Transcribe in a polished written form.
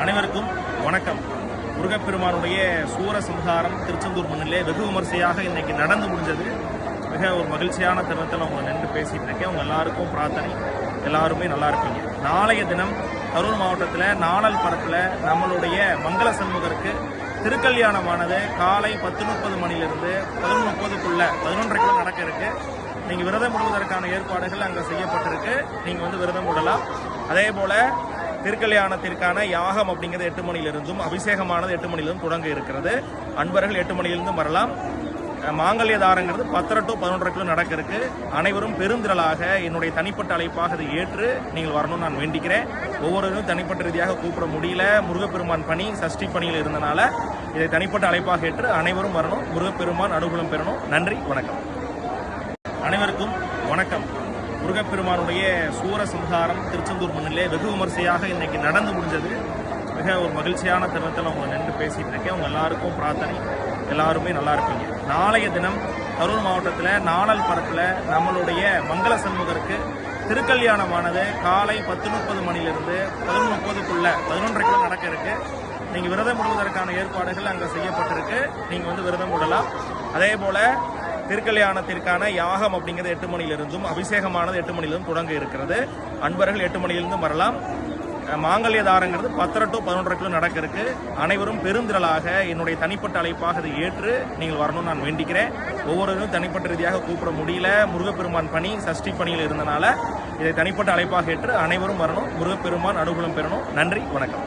அனைவருக்கும் வணக்கம். முருகப்பெருமானுடைய சூரசம்ஹாரம் திருச்செந்தூர் மண்ணிலே வெகு விமர்சையாக இன்னைக்கு நடந்து முடிஞ்சது. மிக ஒரு மகிழ்ச்சியான தருணத்தில் உங்களை நின்று பேசிட்டு இருக்கேன். உங்க எல்லாருக்கும் பிரார்த்தனை, எல்லாருமே நல்லா இருப்பீங்க. நாளைய தினம் கரூர் மாவட்டத்தில் நாணல் பரப்பில் நம்மளுடைய மங்கள சண்முகருக்கு திருக்கல்யாணமானது காலை 10:30 மணிலிருந்து 11:30க்குள்ள 11:30 நடக்க இருக்கு. நீங்க விரதம் விடுவதற்கான ஏற்பாடுகள் அங்கே செய்யப்பட்டிருக்கு. நீங்க விரதம் விடலாம். அதே போல திருக்கல்யாணத்திற்கான யாகம் அப்படிங்கிறது 8 மணிலிருந்தும் அபிஷேகமானது 8 மணிலிருந்தும் தொடங்க இருக்கிறது. அன்பர்கள் 8 மணிலிருந்தும் வரலாம். மாங்கல்ய தாரங்கிறது 10 to 11:30 நடக்க இருக்கு. அனைவரும் பெருந்திரளாக என்னுடைய தனிப்பட்ட அழைப்பாக அதை ஏற்று நீங்கள் வரணும்னு நான் வேண்டிக்கிறேன். ஒவ்வொருவரும் தனிப்பட்ட ரீதியாக கூப்பிட முடியல. முருகப்பெருமான் பணி சஷ்டி பணியில் இருந்தனால இதை தனிப்பட்ட அழைப்பாக ஏற்று அனைவரும் வரணும். முருகப்பெருமான் அனுகூலம் பெறணும். நன்றி, வணக்கம். அனைவருக்கும் வணக்கம். முருகப்பெருமானுடைய சூரசம்ஹாரம் திருச்செந்தூர் மண்ணிலே வெகு விமர்சையாக இன்னைக்கு நடந்து முடிஞ்சது. மிக ஒரு மகிழ்ச்சியான தருணத்தில் உங்களை நின்று பேசிட்டு இருக்கேன். உங்க எல்லாருக்கும் பிரார்த்தனை, எல்லாருமே நல்லா இருப்பீங்க. நாளைய தினம் கரூர் மாவட்டத்தில் நாணல் பரப்பில் நம்மளுடைய மங்கள சண்முகருக்கு திருக்கல்யாணமானது காலை 10:30 மணிலிருந்து 11:30க்குள்ள 11:30 நடக்க இருக்கு. நீங்க விரதம் விடுவதற்கான ஏற்பாடுகள் அங்கே செய்யப்பட்டிருக்கு. நீங்க விரதம் விடலாம். அதே போல திருக்கல்யாணத்திற்கான யாகம் அப்படிங்கிறது 8 மணிலிருந்தும் அபிஷேகமானது 8 மணிலிருந்தும் தொடங்க இருக்கிறது. அன்பர்கள் 8 மணிலிருந்தும் வரலாம். மாங்கல்ய தாரங்கிறது 10 to 11:30 நடக்க இருக்கு. அனைவரும் பெருந்திரளாக என்னுடைய தனிப்பட்ட அழைப்பாக அதை ஏற்று நீங்கள் வரணும்னு நான் வேண்டிக்கிறேன். ஒவ்வொருவரும் தனிப்பட்ட ரீதியாக கூப்பிட முடியல. முருகப்பெருமான் பணி சஷ்டி பணியில் இருந்தனால இதை தனிப்பட்ட அழைப்பாக ஏற்று அனைவரும் வரணும். முருகப்பெருமான் அனுகூலம் பெறணும். நன்றி, வணக்கம்.